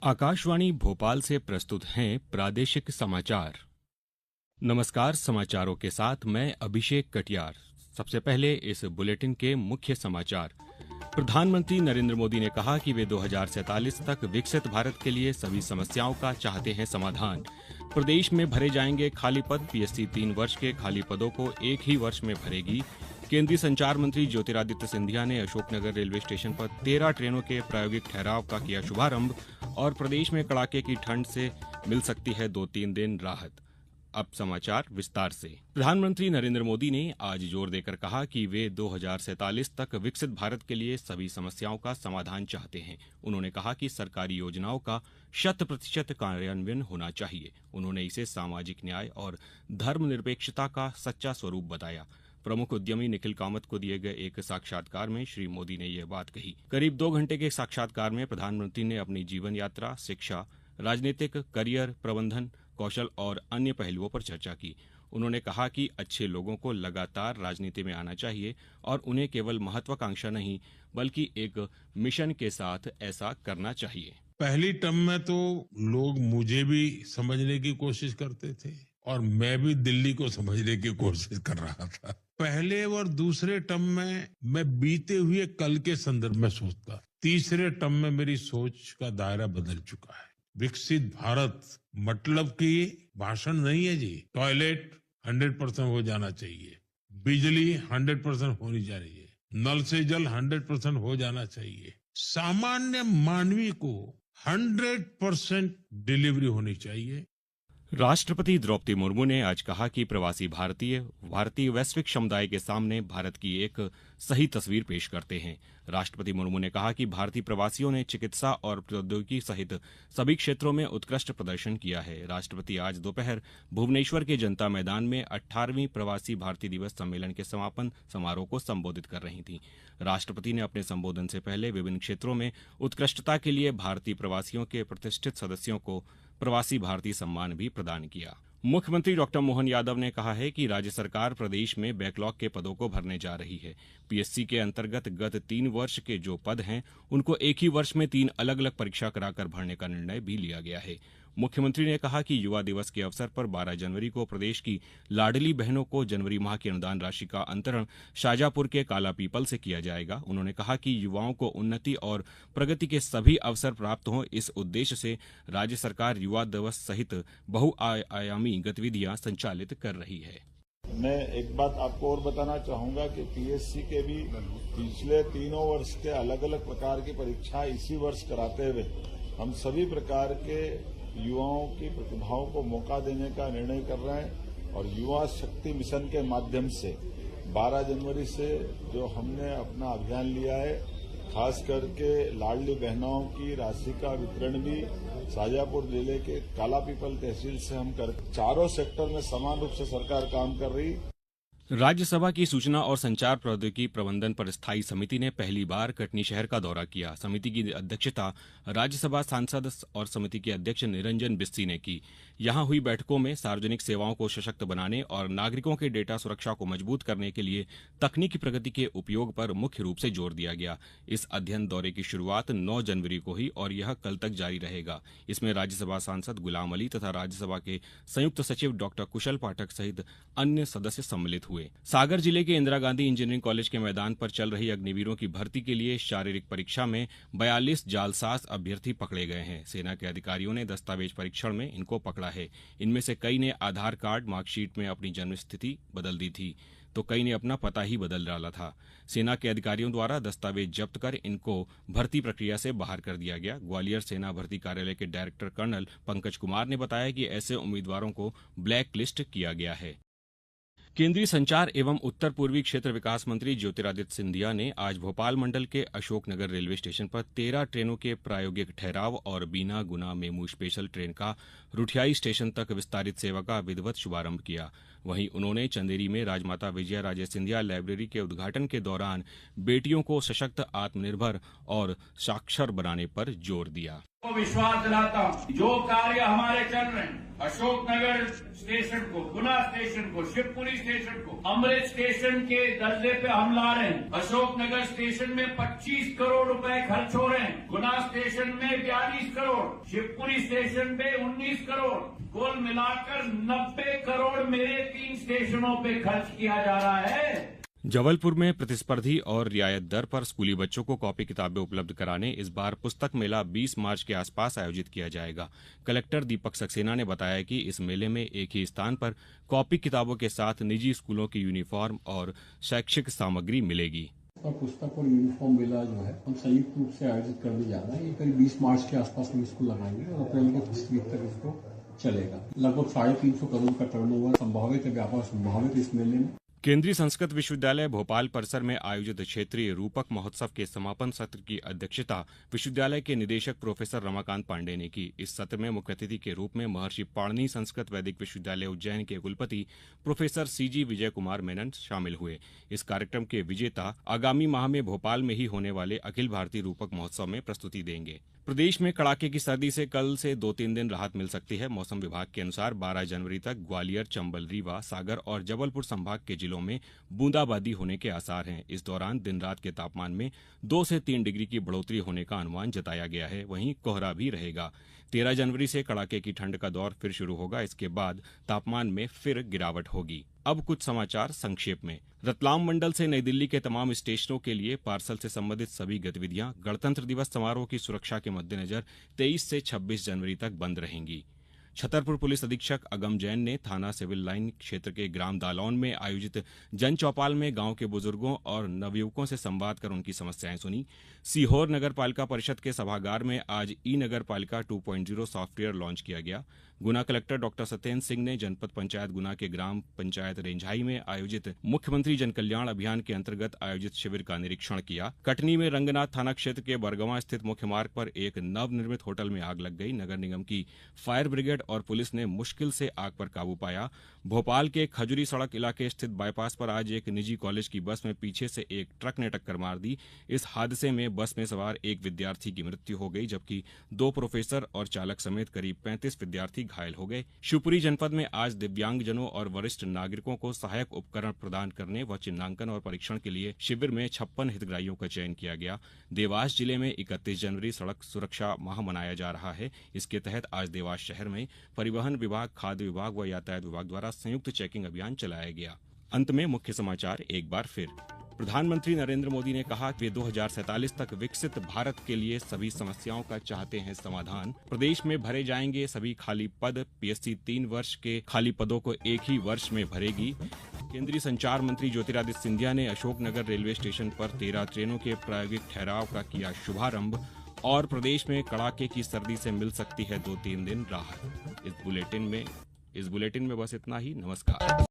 आकाशवाणी भोपाल से प्रस्तुत हैं प्रादेशिक समाचार। नमस्कार, समाचारों के साथ मैं अभिषेक कटियार। सबसे पहले इस बुलेटिन के मुख्य समाचार। प्रधानमंत्री नरेंद्र मोदी ने कहा कि वे 2047 तक विकसित भारत के लिए सभी समस्याओं का चाहते हैं समाधान। प्रदेश में भरे जाएंगे खाली पद। पीएससी 3 वर्ष के खाली पदों को एक ही वर्ष में भरेगी। केंद्रीय संचार मंत्री ज्योतिरादित्य सिंधिया ने अशोकनगर रेलवे स्टेशन पर 13 ट्रेनों के प्रायोगिक ठहराव का किया शुभारंभ। और प्रदेश में कड़ाके की ठंड से मिल सकती है 2-3 दिन राहत। अब समाचार विस्तार से। प्रधानमंत्री नरेंद्र मोदी ने आज जोर देकर कहा कि वे 2047 तक विकसित भारत के लिए सभी समस्याओं का समाधान चाहते हैं। उन्होंने कहा कि सरकारी योजनाओं का 100% कार्यान्वयन होना चाहिए। उन्होंने इसे सामाजिक न्याय और धर्मनिरपेक्षता का सच्चा स्वरूप बताया। प्रमुख उद्यमी निखिल कामत को दिए गए एक साक्षात्कार में श्री मोदी ने यह बात कही। करीब 2 घंटे के साक्षात्कार में प्रधानमंत्री ने अपनी जीवन यात्रा, शिक्षा, राजनीतिक करियर, प्रबंधन कौशल और अन्य पहलुओं पर चर्चा की। उन्होंने कहा कि अच्छे लोगों को लगातार राजनीति में आना चाहिए और उन्हें केवल महत्वाकांक्षा नहीं बल्कि एक मिशन के साथ ऐसा करना चाहिए। पहली टर्म में तो लोग मुझे भी समझने की कोशिश करते थे और मैं भी दिल्ली को समझने की कोशिश कर रहा था। पहले और दूसरे टर्म में मैं बीते हुए कल के संदर्भ में सोचता। तीसरे टर्म में मेरी सोच का दायरा बदल चुका है। विकसित भारत मतलब कि भाषण नहीं है जी। टॉयलेट 100% हो जाना चाहिए, बिजली 100% होनी चाहिए, नल से जल 100% हो जाना चाहिए, सामान्य मानवी को 100% डिलीवरी होनी चाहिए। राष्ट्रपति द्रौपदी मुर्मू ने आज कहा कि प्रवासी भारतीय वैश्विक समुदाय के सामने भारत की एक सही तस्वीर पेश करते हैं। राष्ट्रपति मुर्मू ने कहा कि भारतीय प्रवासियों ने चिकित्सा और प्रौद्योगिकी सहित सभी क्षेत्रों में उत्कृष्ट प्रदर्शन किया है। राष्ट्रपति आज दोपहर भुवनेश्वर के जनता मैदान में 18वीं प्रवासी भारतीय दिवस सम्मेलन के समापन समारोह को संबोधित कर रही थीं। राष्ट्रपति ने अपने संबोधन से पहले विभिन्न क्षेत्रों में उत्कृष्टता के लिए भारतीय प्रवासियों के प्रतिष्ठित सदस्यों को प्रवासी भारतीय सम्मान भी प्रदान किया। मुख्यमंत्री डॉक्टर मोहन यादव ने कहा है कि राज्य सरकार प्रदेश में बैकलॉग के पदों को भरने जा रही है। पीएससी के अंतर्गत गत 3 वर्ष के जो पद हैं उनको एक ही वर्ष में 3 अलग अलग परीक्षा कराकर भरने का निर्णय भी लिया गया है। मुख्यमंत्री ने कहा कि युवा दिवस के अवसर पर 12 जनवरी को प्रदेश की लाडली बहनों को जनवरी माह की अनुदान राशि का अंतरण शाजापुर के काला पीपल से किया जाएगा। उन्होंने कहा कि युवाओं को उन्नति और प्रगति के सभी अवसर प्राप्त हों, इस उद्देश्य से राज्य सरकार युवा दिवस सहित बहुआयामी गतिविधियां संचालित कर रही है। मैं एक बात आपको और बताना चाहूंगा कि पीएससी के भी पिछले 3 वर्ष के अलग अलग प्रकार की परीक्षा इसी वर्ष कराते हुए हम सभी प्रकार के युवाओं की प्रतिभाओं को मौका देने का निर्णय कर रहे हैं। और युवा शक्ति मिशन के माध्यम से 12 जनवरी से जो हमने अपना अभियान लिया है, खास करके लाडली बहनों की राशि का वितरण भी शाजापुर जिले के काला पीपल तहसील से हम कर चारों सेक्टर में समान रूप से सरकार काम कर रही। राज्यसभा की सूचना और संचार प्रौद्योगिकी प्रबंधन पर स्थायी समिति ने पहली बार कटनी शहर का दौरा किया। समिति की अध्यक्षता राज्यसभा सांसद और समिति के अध्यक्ष निरंजन बिस्सी ने की। यहां हुई बैठकों में सार्वजनिक सेवाओं को सशक्त बनाने और नागरिकों के डेटा सुरक्षा को मजबूत करने के लिए तकनीकी प्रगति के उपयोग पर मुख्य रूप से जोर दिया गया। इस अध्ययन दौरे की शुरुआत 9 जनवरी को हुई और यह कल तक जारी रहेगा। इसमें राज्यसभा सांसद गुलाम अली तथा राज्यसभा के संयुक्त सचिव डॉक्टर कुशल पाठक सहित अन्य सदस्य सम्मिलित हुए। सागर जिले के इंदिरा गांधी इंजीनियरिंग कॉलेज के मैदान पर चल रही अग्निवीरों की भर्ती के लिए शारीरिक परीक्षा में 42 जालसाज अभ्यर्थी पकड़े गए हैं। सेना के अधिकारियों ने दस्तावेज परीक्षण में इनको पकड़ा है। इनमें से कई ने आधार कार्ड मार्कशीट में अपनी जन्म स्थिति बदल दी थी तो कई ने अपना पता ही बदल डाला था। सेना के अधिकारियों द्वारा दस्तावेज जब्त कर इनको भर्ती प्रक्रिया से बाहर कर दिया गया। ग्वालियर सेना भर्ती कार्यालय के डायरेक्टर कर्नल पंकज कुमार ने बताया कि ऐसे उम्मीदवारों को ब्लैक लिस्ट किया गया है। केंद्रीय संचार एवं उत्तर पूर्वी क्षेत्र विकास मंत्री ज्योतिरादित्य सिंधिया ने आज भोपाल मंडल के अशोकनगर रेलवे स्टेशन पर 13 ट्रेनों के प्रायोगिक ठहराव और बीना गुना मेमू स्पेशल ट्रेन का रुठियाई स्टेशन तक विस्तारित सेवा का विधिवत शुभारंभ किया। वहीं उन्होंने चंदेरी में राजमाता विजया राजे सिंधिया लाइब्रेरी के उद्घाटन के दौरान बेटियों को सशक्त, आत्मनिर्भर और साक्षर बनाने पर जोर दिया। को विश्वास दिलाता हूँ, जो कार्य हमारे चल रहे हैं, अशोकनगर स्टेशन को, गुना स्टेशन को, शिवपुरी स्टेशन को अमृत स्टेशन के दर्जे पे हम ला रहे हैं। अशोकनगर स्टेशन में 25 करोड़ रुपए खर्च हो रहे हैं, गुना स्टेशन में 42 करोड़, शिवपुरी स्टेशन पे 19 करोड़, कुल मिलाकर 90 करोड़ मेरे 3 स्टेशनों पे खर्च किया जा रहा है। जबलपुर में प्रतिस्पर्धी और रियायत दर पर स्कूली बच्चों को कॉपी किताबें उपलब्ध कराने इस बार पुस्तक मेला 20 मार्च के आसपास आयोजित किया जाएगा। कलेक्टर दीपक सक्सेना ने बताया कि इस मेले में एक ही स्थान पर कॉपी किताबों के साथ निजी स्कूलों की यूनिफॉर्म और शैक्षिक सामग्री मिलेगी। पुस्तक और यूनिफॉर्म मेला जो है हम संयुक्त रूप से आयोजित करने जा रहे हैं। ये करीब 20 मार्च के आसपास हम इसको लगाएंगे और अप्रैल के 30 वीक तक इसको चलेगा। लगभग 350 करोड़ का टर्नओवर संभावित व्यापार संभावित इस मेले में। केंद्रीय संस्कृत विश्वविद्यालय भोपाल परिसर में आयोजित क्षेत्रीय रूपक महोत्सव के समापन सत्र की अध्यक्षता विश्वविद्यालय के निदेशक प्रोफेसर रमाकांत पांडे ने की। इस सत्र में मुख्य अतिथि के रूप में महर्षि पाणिनि संस्कृत वैदिक विश्वविद्यालय उज्जैन के कुलपति प्रोफेसर सीजी विजय कुमार मेनन शामिल हुए। इस कार्यक्रम के विजेता आगामी माह में भोपाल में ही होने वाले अखिल भारतीय रूपक महोत्सव में प्रस्तुति देंगे। प्रदेश में कड़ाके की सर्दी से कल से 2-3 दिन राहत मिल सकती है। मौसम विभाग के अनुसार 12 जनवरी तक ग्वालियर, चंबल, रीवा, सागर और जबलपुर संभाग के जिलों में बूंदाबांदी होने के आसार हैं। इस दौरान दिन रात के तापमान में 2 से 3 डिग्री की बढ़ोतरी होने का अनुमान जताया गया है। वहीं कोहरा भी रहेगा। 13 जनवरी से कड़ाके की ठंड का दौर फिर शुरू होगा। इसके बाद तापमान में फिर गिरावट होगी। अब कुछ समाचार संक्षेप में। रतलाम मंडल से नई दिल्ली के तमाम स्टेशनों के लिए पार्सल से संबंधित सभी गतिविधियां गणतंत्र दिवस समारोह की सुरक्षा के मद्देनजर 23 से 26 जनवरी तक बंद रहेंगी। छतरपुर पुलिस अधीक्षक अगम जैन ने थाना सिविल लाइन क्षेत्र के ग्राम दालौन में आयोजित जन चौपाल में गांव के बुजुर्गों और नवयुवकों से संवाद कर उनकी समस्याएं सुनी। सीहोर नगर पालिका परिषद के सभागार में आज ई नगर पालिका 2.0 सॉफ्टवेयर लॉन्च किया गया। गुना कलेक्टर डॉक्टर सत्येंद्र सिंह ने जनपद पंचायत गुना के ग्राम पंचायत रेंझाई में आयोजित मुख्यमंत्री जन कल्याण अभियान के अंतर्गत आयोजित शिविर का निरीक्षण किया। कटनी में रंगनाथ थाना क्षेत्र के बरगवां स्थित मुख्य मार्ग पर एक नवनिर्मित होटल में आग लग गई। नगर निगम की फायर ब्रिगेड और पुलिस ने मुश्किल से आग पर काबू पाया। भोपाल के खजुरी सड़क इलाके स्थित बाईपास पर आज एक निजी कॉलेज की बस में पीछे से एक ट्रक ने टक्कर मार दी। इस हादसे में बस में सवार एक विद्यार्थी की मृत्यु हो गई, जबकि 2 प्रोफेसर और चालक समेत करीब 35 विद्यार्थी घायल हो गए। शिवपुरी जनपद में आज दिव्यांगजनों और वरिष्ठ नागरिकों को सहायक उपकरण प्रदान करने व चिन्हांकन और परीक्षण के लिए शिविर में 56 हितग्राहियों का चयन किया गया। देवास जिले में 31 जनवरी सड़क सुरक्षा माह मनाया जा रहा है। इसके तहत आज देवास शहर में परिवहन विभाग, खाद्य विभाग व यातायात विभाग द्वारा संयुक्त चेकिंग अभियान चलाया गया। अंत में मुख्य समाचार एक बार फिर। प्रधानमंत्री नरेंद्र मोदी ने कहा कि वे 2047 तक विकसित भारत के लिए सभी समस्याओं का चाहते हैं समाधान। प्रदेश में भरे जाएंगे सभी खाली पद। पीएससी 3 वर्ष के खाली पदों को एक ही वर्ष में भरेगी। केंद्रीय संचार मंत्री ज्योतिरादित्य सिंधिया ने अशोकनगर रेलवे स्टेशन पर 13 ट्रेनों के प्रायोगिक ठहराव का किया शुभारंभ। और प्रदेश में कड़ाके की सर्दी से मिल सकती है 2-3 दिन राहत। इस बुलेटिन में बस इतना ही। नमस्कार।